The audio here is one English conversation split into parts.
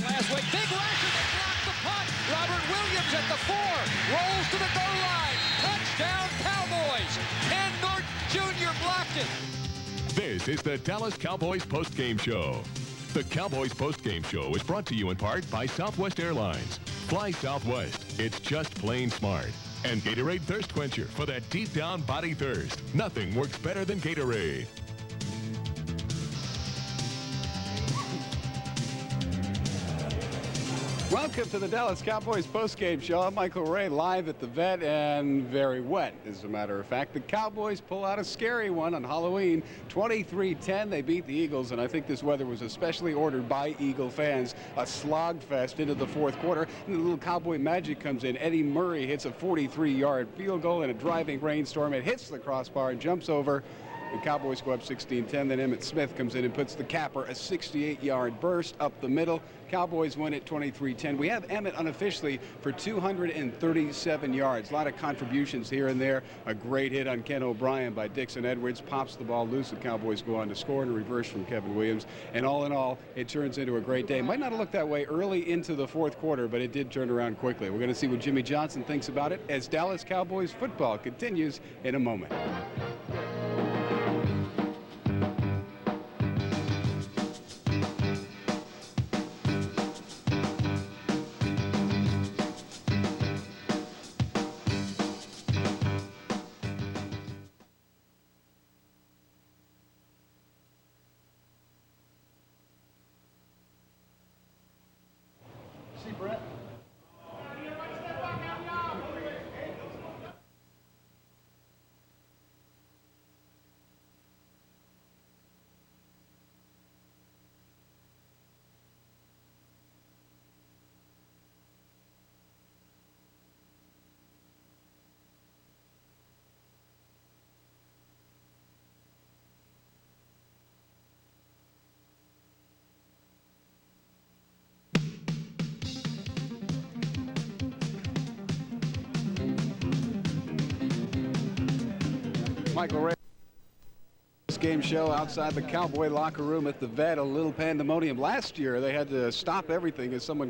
Last week, big rusher that blocked the punt. Robert Williams at the 4. Rolls to the goal line. Touchdown, Cowboys. Ken Norton Jr. blocked it. This is the Dallas Cowboys postgame show. The Cowboys postgame show is brought to you in part by Southwest Airlines. Fly Southwest. It's just plain smart. And Gatorade Thirst Quencher for that deep down body thirst. Nothing works better than Gatorade. Welcome to the Dallas Cowboys postgame show. I'm Michael Ray, live at the Vet, and very wet, as a matter of fact. The Cowboys pull out a scary one on Halloween, 23-10. They beat the Eagles, and I think this weather was especially ordered by Eagle fans. A slogfest into the fourth quarter, and the little Cowboy magic comes in. Eddie Murray hits a 43-yard field goal in a driving rainstorm. It hits the crossbar and jumps over. The Cowboys go up 16-10. Then Emmitt Smith comes in and puts the capper, a 68-yard burst up the middle. Cowboys win it 23-10. We have Emmitt unofficially for 237 yards. A lot of contributions here and there. A great hit on Ken O'Brien by Dixon Edwards. Pops the ball loose. The Cowboys go on to score in a reverse from Kevin Williams. And all in all, it turns into a great day. Might not have looked that way early into the fourth quarter, but it did turn around quickly. We're going to see what Jimmy Johnson thinks about it as Dallas Cowboys football continues in a moment. Michael Ray. This game show outside the Cowboy locker room at the Vet, a little pandemonium. Last year they had to stop everything as someone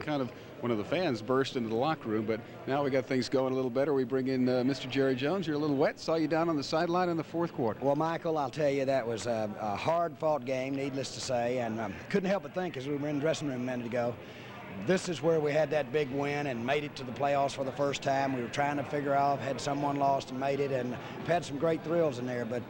one of the fans burst into the locker room, but now we got things going a little better. We bring in Mr. Jerry Jones. You're a little wet. Saw you down on the sideline in the fourth quarter. Well, Michael, I'll tell you, that was a hard-fought game, needless to say, and couldn't help but think as we were in the dressing room a minute ago, this is where we had that big win and made it to the playoffs for the first time. We were trying to figure out, had someone lost and made it, and had some great thrills in there. But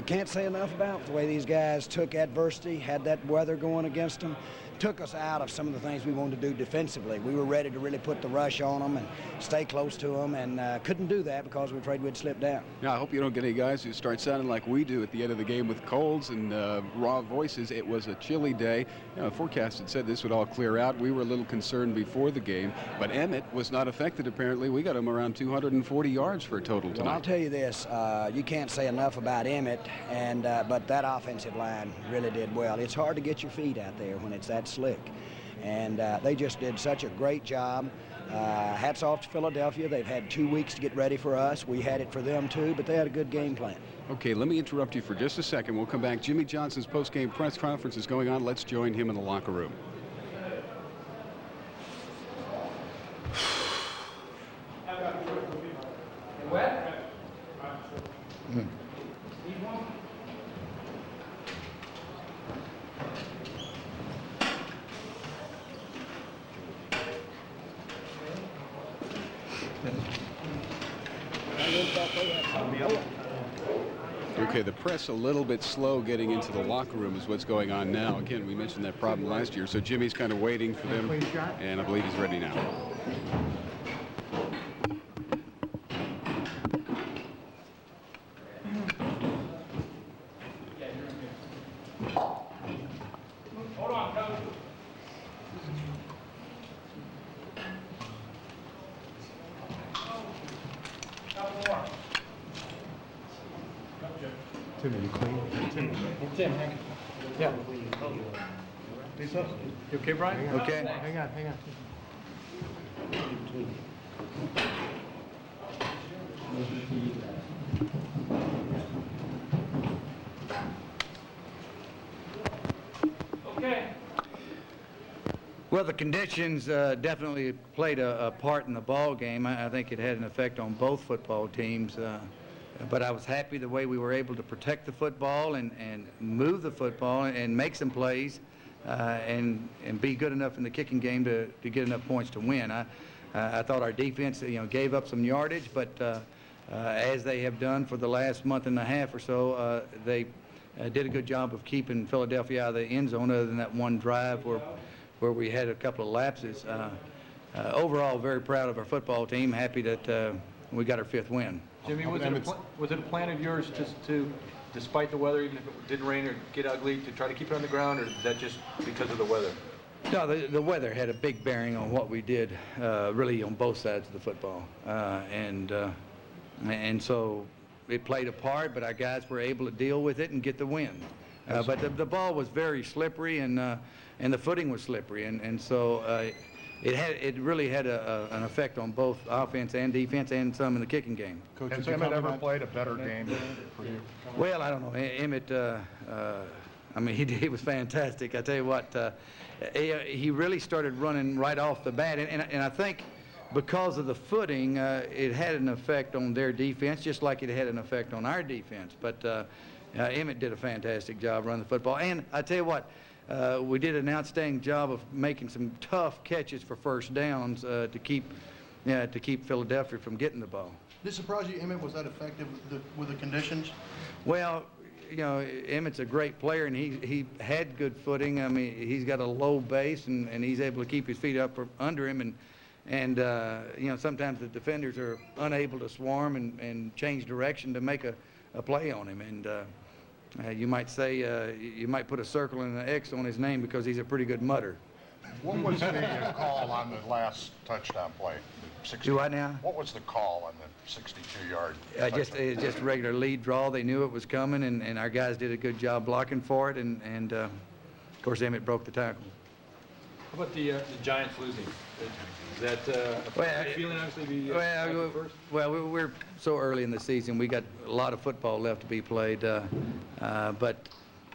can't say enough about the way these guys took adversity, had that weather going against them, took us out of some of the things we wanted to do defensively. We were ready to really put the rush on them and stay close to them, and couldn't do that because we were afraid we'd slip down. Yeah, I hope you don't get any guys who start sounding like we do at the end of the game with colds and raw voices. It was a chilly day. You know, the forecast had said this would all clear out. We were a little concerned before the game, but Emmitt was not affected apparently. We got him around 240 yards for a total tonight. Well, I'll tell you this, you can't say enough about Emmitt, and but that offensive line really did well. It's hard to get your feet out there when it's that slick, and they just did such a great job. Hats off to Philadelphia. They've had 2 weeks to get ready for us. We had it for them too, but they had a good game plan. Okay, let me interrupt you for just a second. We'll come back. Jimmy Johnson's post-game press conference is going on. Let's join him in the locker room. Okay, the press a little bit slow getting into the locker room is what's going on now. Again, we mentioned that problem last year, so Jimmy's kind of waiting for them, and I believe he's ready now. Hold on, Coach. Tim, are you clean? Tim, hang on. Yeah. Lisa, You okay, Brian? Okay. hang on. Okay. Well, the conditions definitely played a part in the ball game. I think it had an effect on both football teams. But I was happy the way we were able to protect the football and move the football and make some plays and be good enough in the kicking game to get enough points to win. I thought our defense, gave up some yardage, but as they have done for the last month and a half or so, they did a good job of keeping Philadelphia out of the end zone, other than that one drive where we had a couple of lapses. Overall, very proud of our football team. Happy that we got our 5th win. Jimmy, was it a plan of yours just to, despite the weather, even if it didn't rain or get ugly, to try to keep it on the ground, or is that just because of the weather? No, the weather had a big bearing on what we did, really on both sides of the football, and so it played a part. But our guys were able to deal with it and get the win. But the ball was very slippery, and the footing was slippery, and so it really had an effect on both offense and defense, and some in the kicking game. Coach, has Emmett ever played a better game for you? Well, I don't know. Emmett, I mean, he was fantastic. I tell you what, he really started running right off the bat, and I think because of the footing, it had an effect on their defense, just like it had an effect on our defense. But Emmett did a fantastic job running the football, and I tell you what, we did an outstanding job of making some tough catches for first downs to keep Philadelphia from getting the ball. Did it surprise you, Emmett, was that effective with the conditions? Well, Emmett's a great player, and he had good footing. I mean, he's got a low base, and he's able to keep his feet up under him, and sometimes the defenders are unable to swarm and change direction to make a play on him. And you might say, you might put a circle and an X on his name because he's a pretty good mutter. What was the call on the last touchdown play? Do I now? What was the call on the 62-yard just a regular lead draw. They knew it was coming, and our guys did a good job blocking for it, and of course Emmett broke the tackle. How about the Giants losing? Is that a feeling, obviously, first? Well, we're so early in the season. We got a lot of football left to be played, but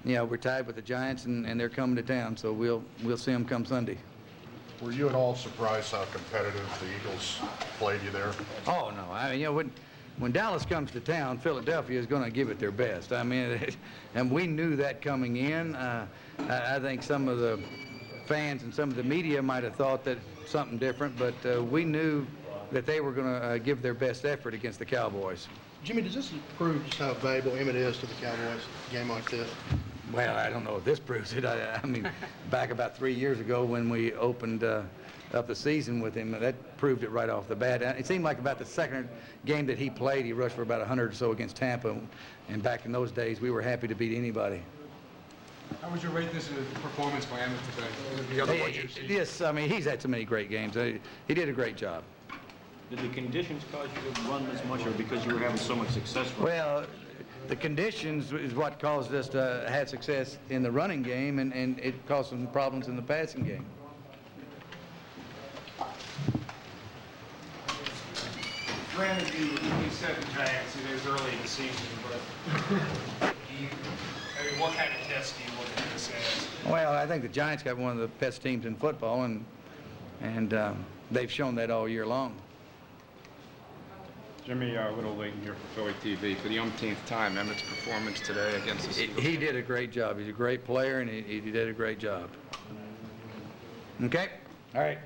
we're tied with the Giants, and they're coming to town, so we'll see them come Sunday. Were you at all surprised how competitive the Eagles played you there? Oh, no. I mean, when Dallas comes to town, Philadelphia is going to give it their best. I mean, and we knew that coming in. I think some of the fans and some of the media might have thought that something different, but we knew that they were going to give their best effort against the Cowboys. Jimmy, does this prove just how valuable Emmett is to the Cowboys, a game like this? Well, I don't know if this proves it. I mean, back about 3 years ago when we opened up the season with him, that proved it right off the bat. It seemed like about the second game that he played, he rushed for about 100 or so against Tampa, and back in those days, we were happy to beat anybody. How would you rate this performance by Emmett today? Yes, I mean, he's had so many great games. He did a great job. Did the conditions cause you to run this much, or because you were having so much success? Well, the conditions is what caused us to have success in the running game, and it caused some problems in the passing game. Granted, you said the Giants, it is early in the season, but what kind of test do you look at this as? Well, I think the Giants got one of the best teams in football, and they've shown that all year long. Jimmy, a little late in here for Philly TV. For the umpteenth time, Emmett's performance today against the Seagulls. He did a great job. He's a great player, and he did a great job. Okay? All right.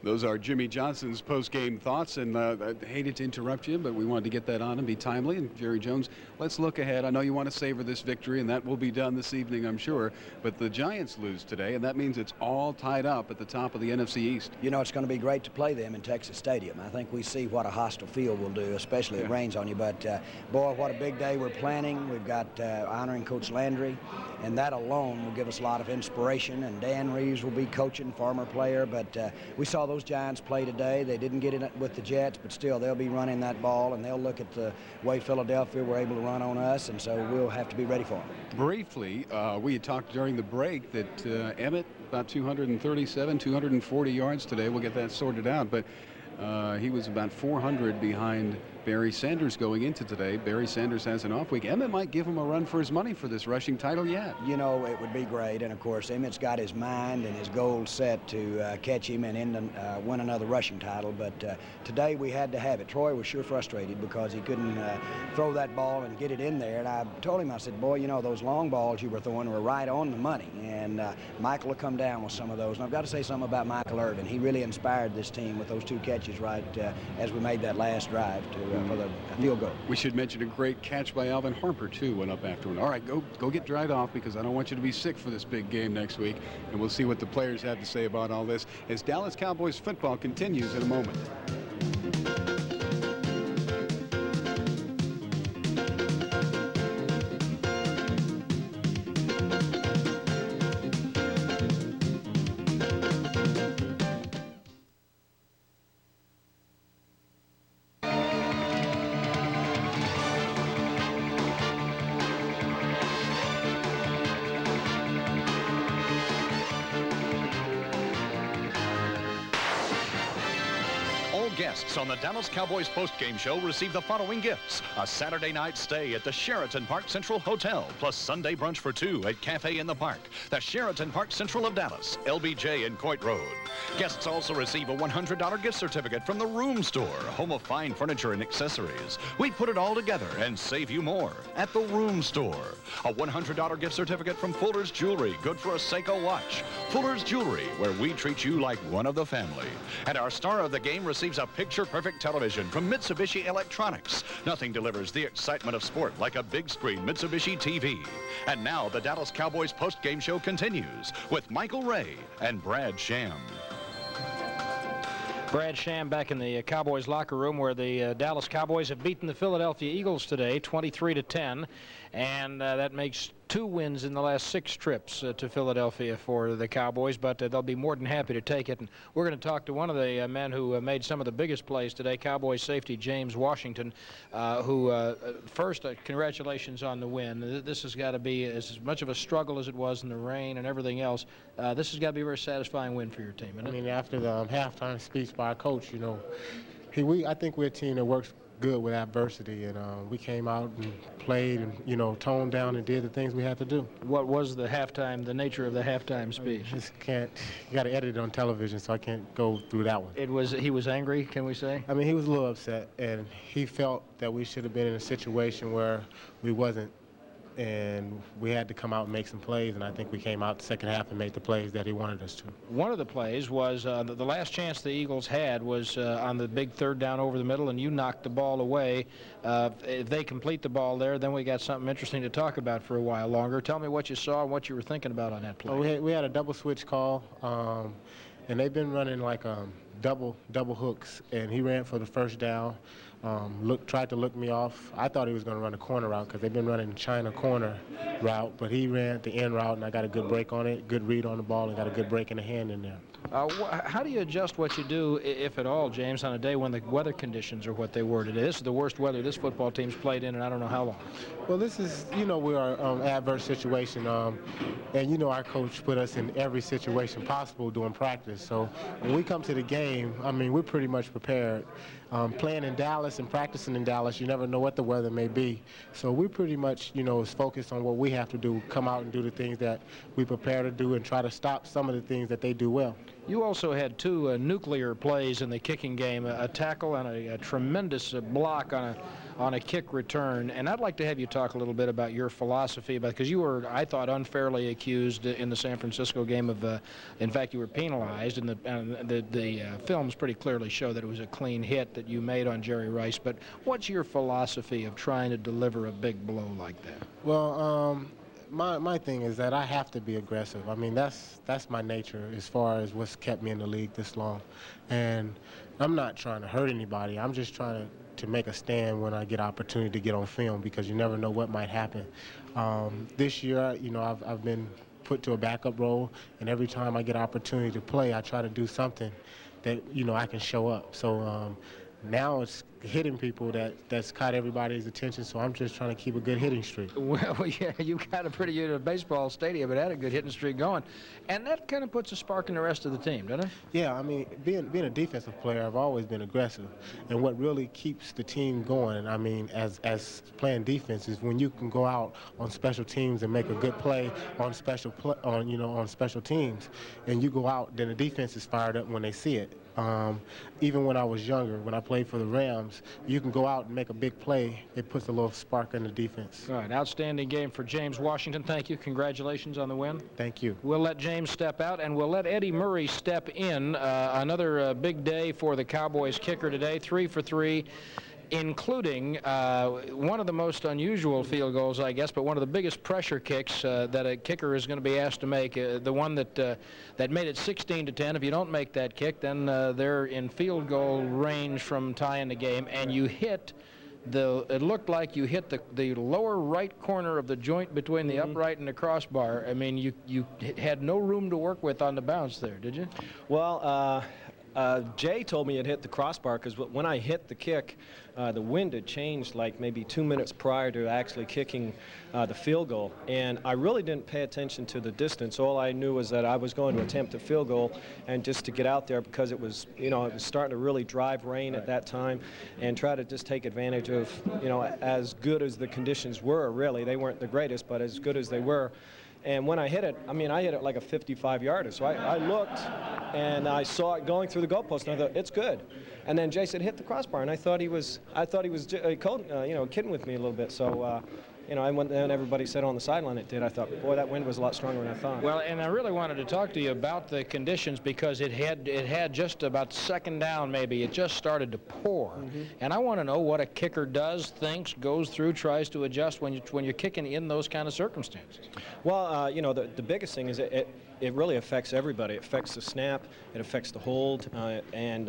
Those are Jimmy Johnson's post-game thoughts, and I hated to interrupt you, but we wanted to get that on and be timely. And Jerry Jones, let's look ahead. I know you want to savor this victory, and that will be done this evening, I'm sure. But the Giants lose today, and that means it's all tied up at the top of the NFC East. You know, it's going to be great to play them in Texas Stadium. I think we see what a hostile field will do, especially if it rains on you. But, boy, what a big day we're planning. We've got honoring Coach Landry, and that alone will give us a lot of inspiration. And Dan Reeves will be coaching, former player. But we saw those Giants play today. They didn't get it with the Jets, but still they'll be running that ball, and they'll look at the way Philadelphia were able to run on us, and so we'll have to be ready for them. Briefly, we had talked during the break that Emmett, about 237, 240 yards today. We'll get that sorted out, but he was about 400 behind Barry Sanders going into today. Barry Sanders has an off week. Emmett might give him a run for his money for this rushing title yet. You know, it would be great. And, of course, Emmett's got his mind and his goals set to catch him and win another rushing title. But today we had to have it. Troy was sure frustrated because he couldn't throw that ball and get it in there. And I told him, I said, boy, you know, those long balls you were throwing were right on the money. And Michael will come down with some of those. And I've got to say something about Michael Irvin. He really inspired this team with those 2 catches right as we made that last drive for the field goal. We should mention a great catch by Alvin Harper, too, went up after him. All right, go get dried off because I don't want you to be sick for this big game next week. And we'll see what the players have to say about all this as Dallas Cowboys football continues in a moment. Guests on the Dallas Cowboys postgame show receive the following gifts: a Saturday night stay at the Sheraton Park Central Hotel, plus Sunday brunch for 2 at Cafe in the Park, the Sheraton Park Central of Dallas, LBJ and Coit Road. Guests also receive a $100 gift certificate from the Room Store, home of fine furniture and accessories. We put it all together and save you more at the Room Store. A $100 gift certificate from Fuller's Jewelry, good for a Seiko watch. Fuller's Jewelry, where we treat you like one of the family. And our star of the game receives a picture-perfect television from Mitsubishi Electronics. Nothing delivers the excitement of sport like a big-screen Mitsubishi TV. And now the Dallas Cowboys post-game show continues with Michael Ray and Brad Sham. Brad Sham back in the Cowboys locker room where the Dallas Cowboys have beaten the Philadelphia Eagles today 23-10, and that makes 2 wins in the last 6 trips to Philadelphia for the Cowboys, but they'll be more than happy to take it. And we're going to talk to one of the men who made some of the biggest plays today, Cowboys safety James Washington, who first, congratulations on the win. This has got to be as much of a struggle as it was in the rain and everything else. This has got to be a very satisfying win for your team, isn't it? I mean, after the halftime speech by our coach, you know, I think we're a team that works good with adversity, and we came out and played and, you know, toned down and did the things we had to do. What was the nature of the halftime speech? I just can't, you got to edit it on television, so I can't go through that one. He was angry, can we say? I mean, he was a little upset, and he felt that we should have been in a situation where we wasn't, and we had to come out and make some plays, and I think we came out the second half and made the plays that he wanted us to. One of the plays was the last chance the Eagles had was on the big 3rd down over the middle, and you knocked the ball away. If they complete the ball there, then we got something interesting to talk about for a while longer. Tell me what you saw and what you were thinking about on that play. Oh, we had a double switch call, and they've been running like double hooks, and he ran for the 1st down. Tried to look me off. I thought he was going to run a corner route because they've been running China corner route, but he ran the end route, and I got a good break on it, good read on the ball, and got a good break in the hand in there. How do you adjust what you do, if at all, James, on a day when the weather conditions are what they were today? This is the worst weather this football team's played in I don't know how long. Well, this is, you know, we're an adverse situation, and, you know, our coach put us in every situation possible during practice. So when we come to the game, I mean, we're pretty much prepared. Playing in Dallas and practicing in Dallas, you never know what the weather may be. So we pretty much, you know, is focused on what we have to do, come out and do the things that we prepare to do and try to stop some of the things that they do well. You also had 2 nuclear plays in the kicking game, a tackle and a tremendous block on a kick return. And I'd like to have you talk a little bit about your philosophy, because you were, I thought, unfairly accused in the San Francisco game of, in fact, you were penalized, and the films pretty clearly show that it was a clean hit that you made on Jerry Rice. But what's your philosophy of trying to deliver a big blow like that? Well, my thing is that I have to be aggressive. I mean, that's my nature as far as what's kept me in the league this long. And I'm not trying to hurt anybody. I'm just trying to make a stand when I get opportunity to get on film, because you never know what might happen. This year, you know, I've been put to a backup role, and every time I get opportunity to play, I try to do something that, you know, I can show up. So Now it's hitting people that's caught everybody's attention, so I'm just trying to keep a good hitting streak. Well, yeah, you've got a pretty good baseball stadium, but had a good hitting streak going. And that kind of puts a spark in the rest of the team, doesn't it? Yeah, I mean, being a defensive player, I've always been aggressive. And what really keeps the team going, I mean, as playing defense is when you can go out on special teams and make a good play on special teams, and you go out, then the defense is fired up when they see it. Even when I was younger, when I played for the Rams, you can go out and make a big play. It puts a little spark in the defense. All right, outstanding game for James Washington. Thank you. Congratulations on the win. Thank you. We'll let James step out, and we'll let Eddie Murray step in. Another big day for the Cowboys kicker today, 3 for 3. Including one of the most unusual field goals, I guess, but one of the biggest pressure kicks that a kicker is going to be asked to make. The one that made it 16-10. If you don't make that kick, then they're in field goal range from tying the game, and you hit it looked like you hit the lower right corner of the joint between the upright and the crossbar. I mean, you had no room to work with on the bounce there, did you? Well, Jay told me it hit the crossbar because when I hit the kick, the wind had changed like maybe 2 minutes prior to actually kicking the field goal. And I really didn't pay attention to the distance. All I knew was that I was going to attempt a field goal and just to get out there because it was, it was starting to really drive rain at that time and try to just take advantage of, as good as the conditions were, really. They weren't the greatest, but as good as they were. And when I hit it, I hit it like a 55-yarder. So I looked, and I saw it going through the goalpost, and I thought, it's good. And then Jay said, hit the crossbar, and I thought he was kidding with me a little bit. So, I went there, and everybody said on the sideline it did. I thought, boy, that wind was a lot stronger than I thought. Well, and I really wanted to talk to you about the conditions because it had just about second down, maybe. It just started to pour. And I want to know what a kicker does, thinks, goes through, tries to adjust when you're kicking in those kind of circumstances. Well, the biggest thing is it really affects everybody. It affects the snap, it affects the hold, and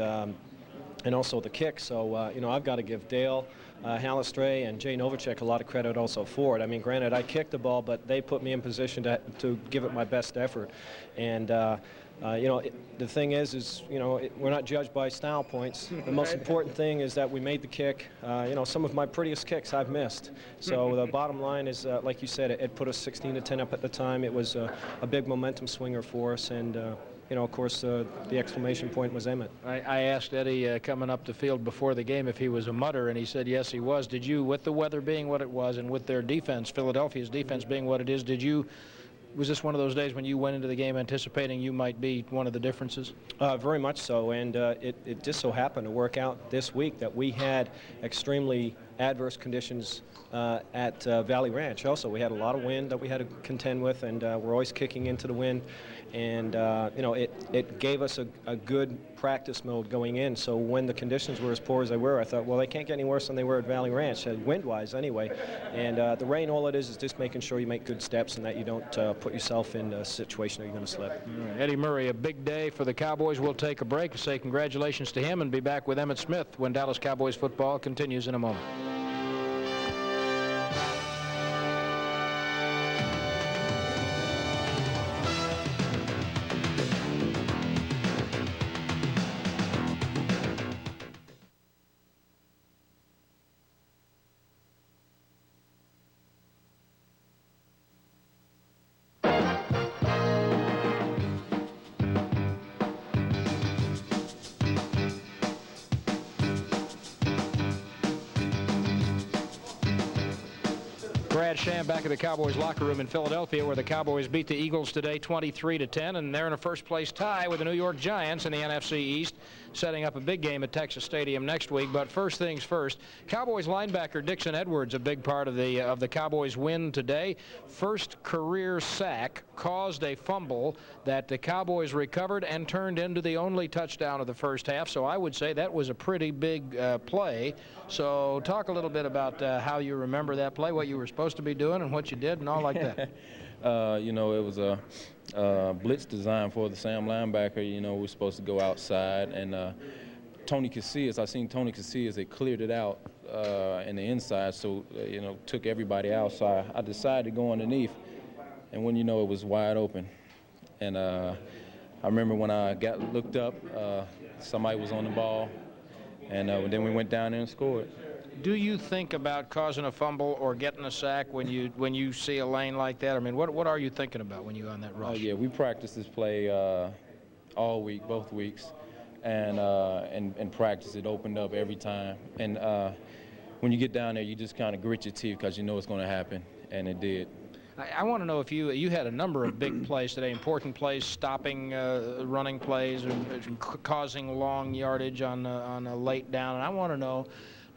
also the kick. So, I've got to give Dale Halistray and Jay Novacek a lot of credit also for it. I mean, granted, I kicked the ball, but they put me in position to give it my best effort. And, the thing is we're not judged by style points. The most important thing is that we made the kick. Some of my prettiest kicks I've missed. So the bottom line is, like you said, it put us 16-10 up at the time. It was a big momentum swinger for us. And, of course, the exclamation point was Emmett. I asked Eddie coming up the field before the game if he was a mutter, and he said yes, he was. Did you, with the weather being what it was and with their defense, Philadelphia's defense being what it is, was this one of those days when you went into the game anticipating you might be one of the differences? Very much so, and it just so happened to work out this week that we had extremely adverse conditions at Valley Ranch. Also, we had a lot of wind that we had to contend with, and we're always kicking into the wind. And, it gave us a good practice mode going in. So when the conditions were as poor as they were, I thought, well, they can't get any worse than they were at Valley Ranch, wind-wise anyway. And the rain, all it is just making sure you make good steps and that you don't put yourself in a situation where you're going to slip. Right. Eddie Murray, a big day for the Cowboys. We'll take a break and say congratulations to him and be back with Emmett Smith when Dallas Cowboys football continues in a moment. Brad Sham back at the Cowboys locker room in Philadelphia, where the Cowboys beat the Eagles today 23-10, and they're in a first-place tie with the New York Giants in the NFC East, setting up a big game at Texas Stadium next week. But first things first, Cowboys linebacker Dixon Edwards, a big part of the Cowboys win today. First career sack, caused a fumble that the Cowboys recovered and turned into the only touchdown of the first half. So I would say that was a pretty big play. So talk a little bit about how you remember that play, what you were supposed to be doing and what you did and all like that. It was a blitz design for the Sam linebacker. We're supposed to go outside, and Tony Casillas, I seen Tony Casillas, they cleared it out in the inside, so, took everybody outside. I decided to go underneath, and when it was wide open. And I remember when I looked up, somebody was on the ball, And then we went down there and scored. Do you think about causing a fumble or getting a sack when you see a lane like that? I mean, what are you thinking about when you're on that rush? Oh yeah, we practiced this play all week, both weeks, and practice it opened up every time. And when you get down there, you just kind of grit your teeth because you know it's going to happen, and it did. I want to know if you had a number of big plays today, important plays, stopping running plays, or causing long yardage on a late down, and I want to know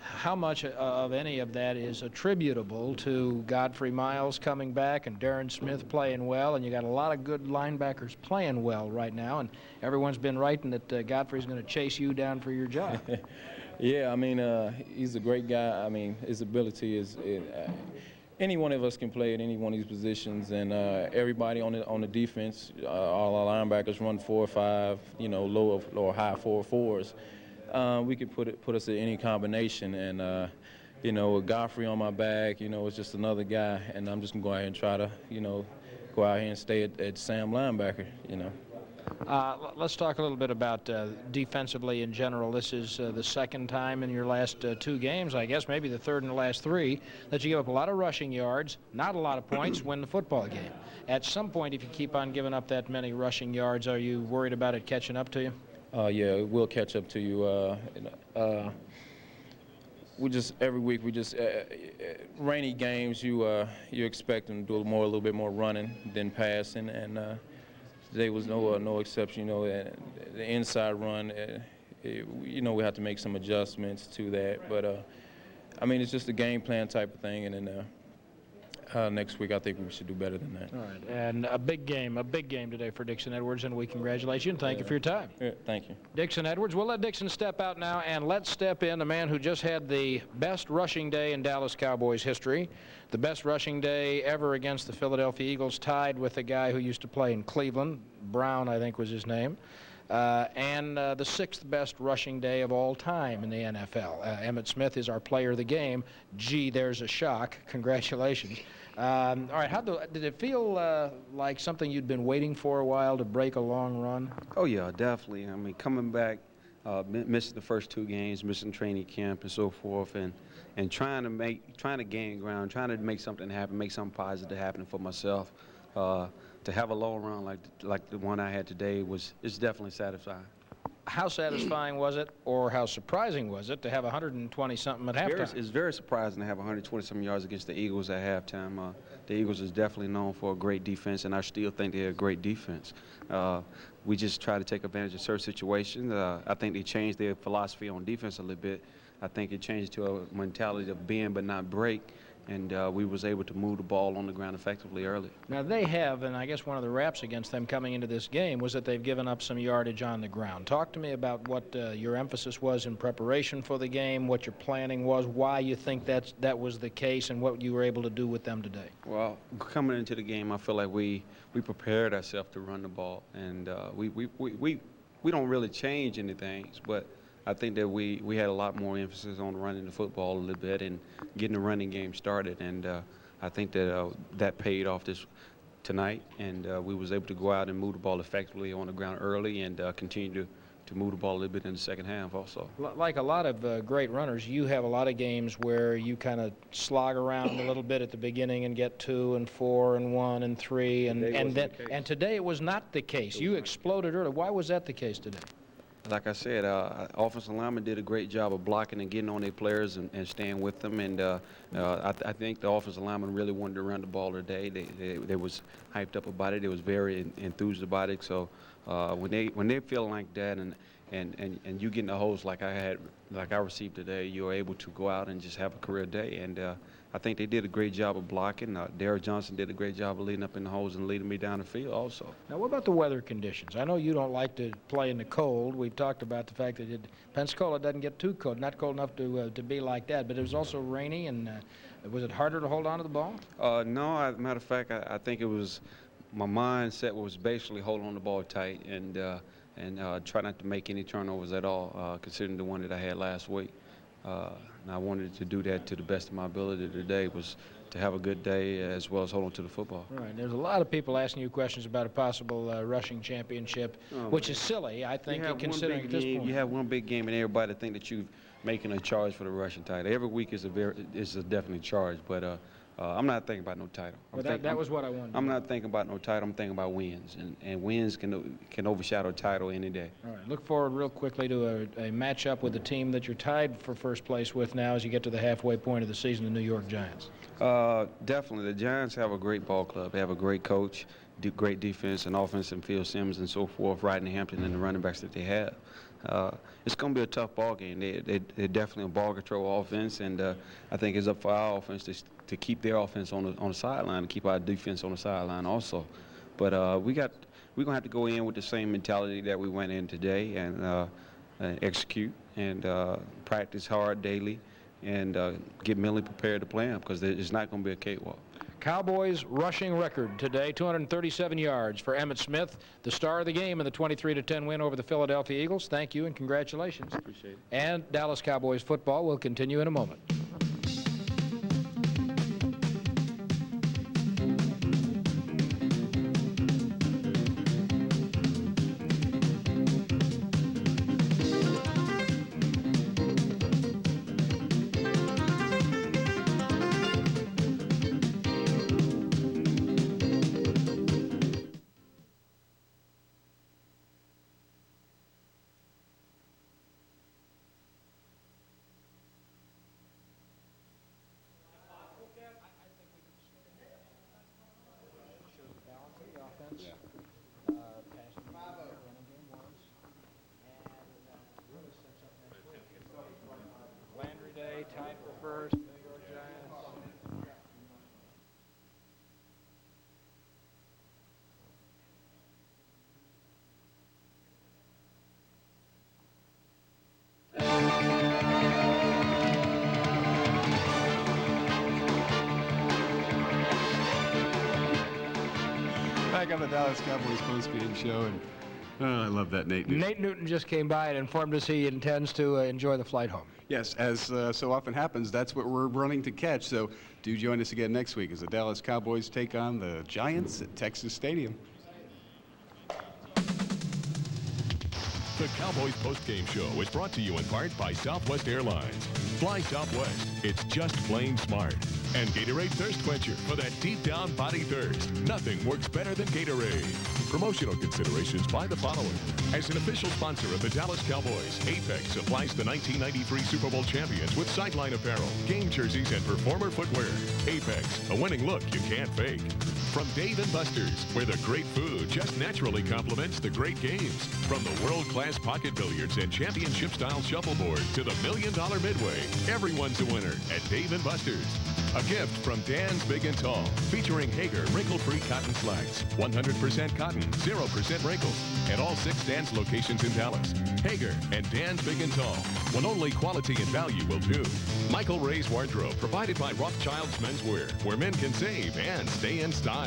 how much of any of that is attributable to Godfrey Miles coming back and Darren Smith playing well, and you got a lot of good linebackers playing well right now, and everyone's been writing that Godfrey's going to chase you down for your job. Yeah, I mean, he's a great guy. I mean, his ability is any one of us can play at any one of these positions, and everybody on the defense, all our linebackers run 4-5, you know, low or high 4-4s. We could put us in any combination, and you know, with Godfrey on my back, you know, it's just another guy, and I'm just gonna go ahead and try to, you know, go out here and stay at Sam linebacker, you know. Let's talk a little bit about defensively in general. This is the second time in your last 2 games, I guess, maybe the third in the last 3, that you give up a lot of rushing yards, not a lot of points, win the football game. At some point, if you keep on giving up that many rushing yards, are you worried about it catching up to you? Yeah, it will catch up to you. We just every week rainy games you expect them to do a little bit more running than passing, and today was no exception. You know, the inside run, you know, we have to make some adjustments to that, but I mean, it's just a game plan type of thing, and then next week I think we should do better than that. All right, and a big game today for Dixon Edwards, and we congratulate you and thank you for your time. Yeah, thank you. Dixon Edwards. We'll let Dixon step out now, and let's step in the man who just had the best rushing day in Dallas Cowboys history, the best rushing day ever against the Philadelphia Eagles, tied with a guy who used to play in Cleveland. Brown, I think, was his name. And the 6th best rushing day of all time in the NFL. Emmitt Smith is our player of the game. Gee, there's a shock. Congratulations. All right, did it feel like something you'd been waiting for a while to break a long run? Oh, yeah, definitely. I mean, coming back, missing the first 2 games, missing training camp and so forth, and trying to gain ground, trying to make something happen, make something positive happen for myself. To have a long run like the one I had today is definitely satisfying. How satisfying was it, or how surprising was it to have 120-something at halftime? It's very surprising to have 120-something yards against the Eagles at halftime. The Eagles is definitely known for a great defense, and I still think they're a great defense. We just try to take advantage of certain situations. I think they changed their philosophy on defense a little bit. I think it changed to a mentality of bend but not break. And we was able to move the ball on the ground effectively early. Now they have, and I guess one of the raps against them coming into this game was that they've given up some yardage on the ground. Talk to me about what your emphasis was in preparation for the game, what your planning was, why you think that was the case, and what you were able to do with them today. Well, coming into the game, I feel like we prepared ourselves to run the ball, and we don't really change anything, but I think that we had a lot more emphasis on running the football a little bit and getting the running game started, and I think that that paid off tonight, and we was able to go out and move the ball effectively on the ground early and continue to move the ball a little bit in the second half also. Like a lot of great runners, you have a lot of games where you kind of slog around a little bit at the beginning and get 2 and 4 and 1 and 3, and today it was not the case. You exploded early. Why was that the case today? Like I said, offensive linemen did a great job of blocking and getting on their players and staying with them. And I think the offensive linemen really wanted to run the ball today. They was hyped up about it. They was very enthused about it. So when they feel like that and you get in the holes like I received today, you're able to go out and just have a career day. And I think they did a great job of blocking. Derek Johnson did a great job of leading up in the holes and leading me down the field also. Now, what about the weather conditions? I know you don't like to play in the cold. We've talked about the fact that Pensacola doesn't get too cold, not cold enough to be like that, but it was also rainy, and was it harder to hold on to the ball? No, as a matter of fact, I think it was my mindset was basically hold on the ball tight and try not to make any turnovers at all, considering the one that I had last week. And I wanted to do that to the best of my ability today, was have a good day as well as hold on to the football. All right. There's a lot of people asking you questions about a possible rushing championship, which is silly, I think, considering at this point. You have one big game, and everybody think that you're making a charge for the rushing title. Every week is a definite charge, but I'm not thinking about no title. Well, that was what I wanted. I'm not thinking about no title. I'm thinking about wins, and wins can overshadow a title any day. All right. Look forward real quickly to a matchup with the team that you're tied for first place with now as you get to the halfway point of the season, the New York Giants. Definitely. The Giants have a great ball club. They have a great coach, great defense and offense, and Phil Simmons and so forth, Rodney Hampton and the running backs that they have. It's going to be a tough ball game. They're definitely a ball control offense, and I think it's up for our offense to keep their offense on the sideline and keep our defense on the sideline also. But we're going to have to go in with the same mentality that we went in today and execute and practice hard daily and get mentally prepared to play them, because it's not going to be a cakewalk. Cowboys rushing record today, 237 yards for Emmitt Smith, the star of the game in the 23-10 win over the Philadelphia Eagles. Thank you and congratulations. Appreciate it. And Dallas Cowboys football will continue in a moment. Landry Day tied for first, New York Giants. Back on the Dallas Cowboys postgame show, and I love that Nate Newton. Nate Newton just came by and informed us he intends to enjoy the flight home. Yes, as so often happens, that's what we're running to catch. So do join us again next week as the Dallas Cowboys take on the Giants at Texas Stadium. The Cowboys postgame show is brought to you in part by Southwest Airlines. Fly Southwest. It's just plain smart. And Gatorade Thirst Quencher for that deep down body thirst. Nothing works better than Gatorade. Promotional considerations by the following. As an official sponsor of the Dallas Cowboys, Apex supplies the 1993 Super Bowl champions with sideline apparel, game jerseys, and performer footwear. Apex, a winning look you can't fake. From Dave & Buster's, where the great food just naturally complements the great games. From the world-class pocket billiards and championship-style shuffleboard to the $1 Million Midway, everyone's a winner at Dave & Buster's. A gift from Dan's Big and Tall, featuring Hager wrinkle-free cotton slacks. 100% cotton, 0% wrinkles. At all 6 Dan's locations in Dallas. Hager and Dan's Big and Tall. When only quality and value will do. Michael Ray's Wardrobe, provided by Rothschild's Menswear, where men can save and stay in style.